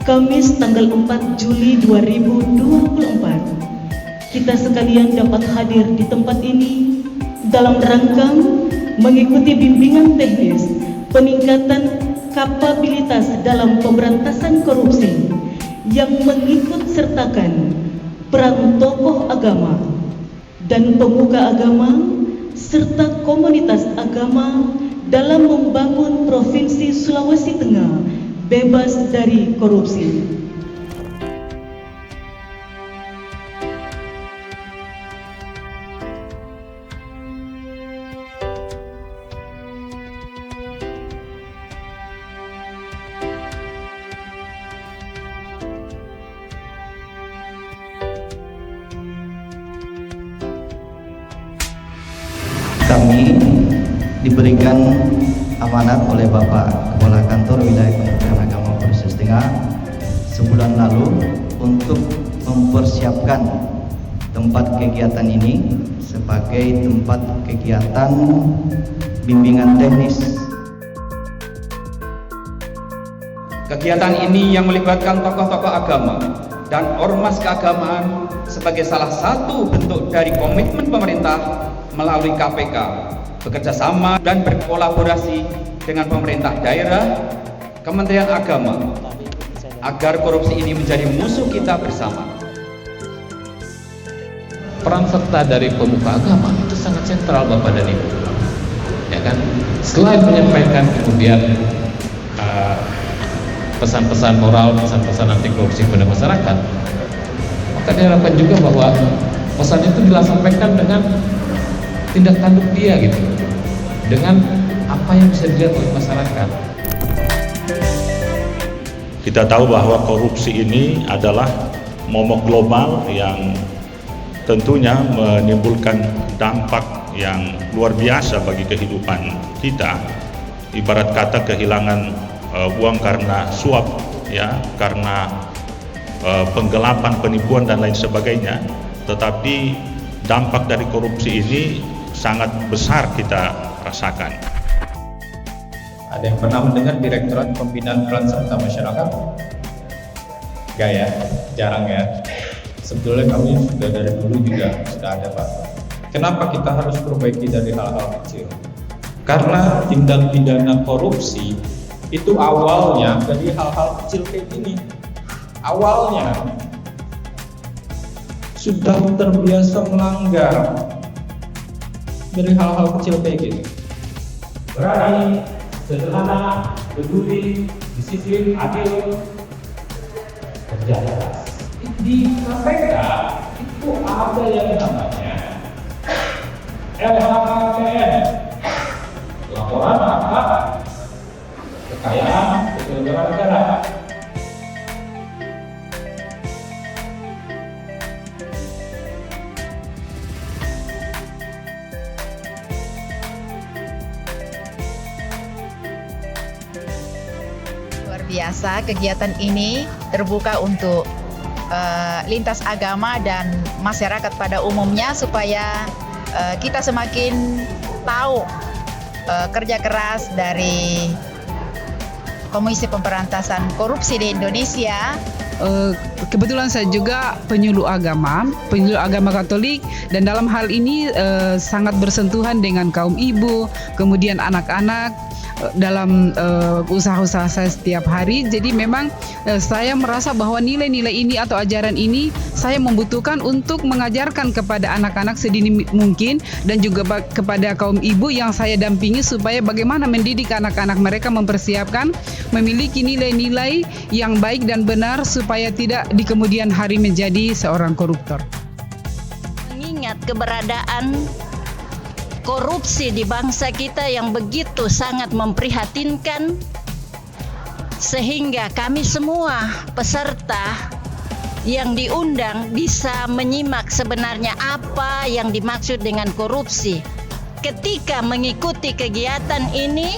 Kamis tanggal 4 Juli 2024. Kita sekalian dapat hadir di tempat ini dalam rangka mengikuti bimbingan teknis peningkatan kapabilitas dalam pemberantasan korupsi yang mengikut sertakan peran tokoh agama dan pemuka agama serta komunitas agama dalam membangun Provinsi Sulawesi Tengah bebas dari korupsi. Kami diberikan amanat oleh Bapak Kepala Kantor Wilayah Kementerian Agama Sulawesi Tengah sebulan lalu untuk mempersiapkan tempat kegiatan ini sebagai tempat kegiatan bimbingan teknis. Kegiatan ini yang melibatkan tokoh-tokoh agama dan ormas keagamaan sebagai salah satu bentuk dari komitmen pemerintah melalui KPK bekerja sama dan berkolaborasi dengan pemerintah daerah, Kementerian Agama agar korupsi ini menjadi musuh kita bersama. Peran serta dari pemuka agama itu sangat sentral Bapak dan Ibu, ya kan? Selain menyampaikan kemudian pesan-pesan moral, pesan-pesan anti korupsi pada masyarakat, maka diharapkan juga bahwa pesan itu disampaikan dengan tindak tanduk dia gitu, dengan apa yang bisa dilihat oleh masyarakat. Kita tahu bahwa korupsi ini adalah momok global yang tentunya menimbulkan dampak yang luar biasa bagi kehidupan kita. Ibarat kata kehilangan uang karena suap, ya, karena penggelapan, penipuan dan lain sebagainya. Tetapi dampak dari korupsi ini sangat besar kita rasakan. Ada yang pernah mendengar Direktorat Pembinaan Peran Serta Masyarakat? Enggak ya, jarang ya. Sebetulnya kami sudah dari dulu juga sudah ada, Pak. Kenapa kita harus perbaiki dari hal-hal kecil? Karena tindak pidana korupsi itu awalnya dari hal-hal kecil kayak gini. Awalnya sudah terbiasa melanggar dari hal-hal kecil kayak gini. Berani, sederhana, peduli, disiplin, adil, kerja keras. Di KPK itu ada yang namanya LHKPN, laporan harta kekayaan penyelenggara negara. Biasa kegiatan ini terbuka untuk lintas agama dan masyarakat pada umumnya supaya kita semakin tahu kerja keras dari Komisi Pemberantasan Korupsi di Indonesia. Kebetulan saya juga penyuluh agama Katolik, dan dalam hal ini sangat bersentuhan dengan kaum ibu, kemudian anak-anak dalam usaha-usaha saya setiap hari. Jadi memang saya merasa bahwa nilai-nilai ini atau ajaran ini saya membutuhkan untuk mengajarkan kepada anak-anak sedini mungkin dan juga kepada kaum ibu yang saya dampingi supaya bagaimana mendidik anak-anak mereka mempersiapkan memiliki nilai-nilai yang baik dan benar supaya tidak di kemudian hari menjadi seorang koruptor. Mengingat keberadaan korupsi di bangsa kita yang begitu sangat memprihatinkan, sehingga kami semua peserta yang diundang bisa menyimak sebenarnya apa yang dimaksud dengan korupsi. Ketika mengikuti kegiatan ini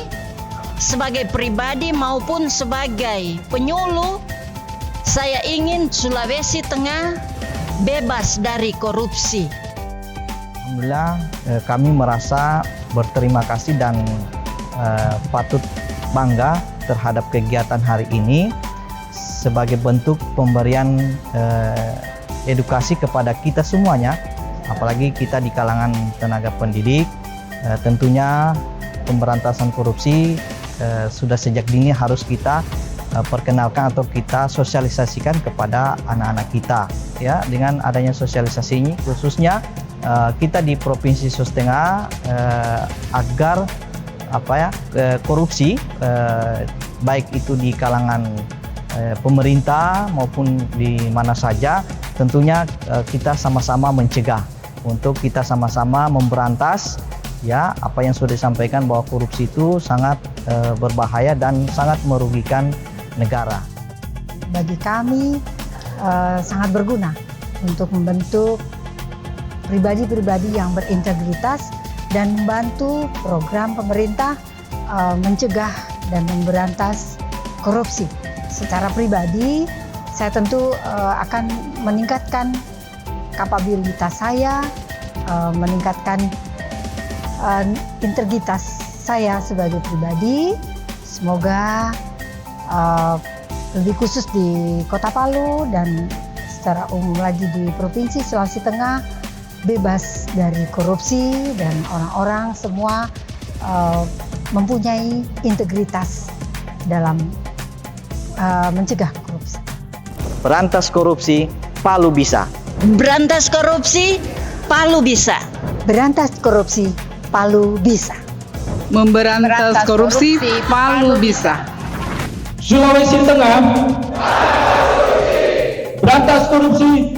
sebagai pribadi maupun sebagai penyuluh, saya ingin Sulawesi Tengah bebas dari korupsi. Alhamdulillah kami merasa berterima kasih dan patut bangga terhadap kegiatan hari ini, sebagai bentuk pemberian edukasi kepada kita semuanya, apalagi kita di kalangan tenaga pendidik. Tentunya pemberantasan korupsi sudah sejak dini harus kita perkenalkan atau kita sosialisasikan kepada anak-anak kita, ya. Dengan adanya sosialisasi ini khususnya kita di Provinsi Sulawesi Tengah agar korupsi baik itu di kalangan pemerintah maupun di mana saja, tentunya kita sama-sama mencegah, untuk kita sama-sama memberantas, ya, apa yang sudah disampaikan bahwa korupsi itu sangat berbahaya dan sangat merugikan negara. Bagi kami sangat berguna untuk membentuk pribadi-pribadi yang berintegritas dan membantu program pemerintah mencegah dan memberantas korupsi. Secara pribadi, saya tentu akan meningkatkan kapabilitas saya, meningkatkan integritas saya sebagai pribadi. Semoga lebih khusus di Kota Palu dan secara umum lagi di Provinsi Sulawesi Tengah bebas dari korupsi dan orang-orang semua mempunyai integritas dalam mencegah korupsi. Berantas korupsi, Palu bisa. Berantas korupsi, Palu bisa. Berantas korupsi, Palu bisa. Memberantas korupsi, Palu bisa. Sulawesi Tengah, berantas korupsi,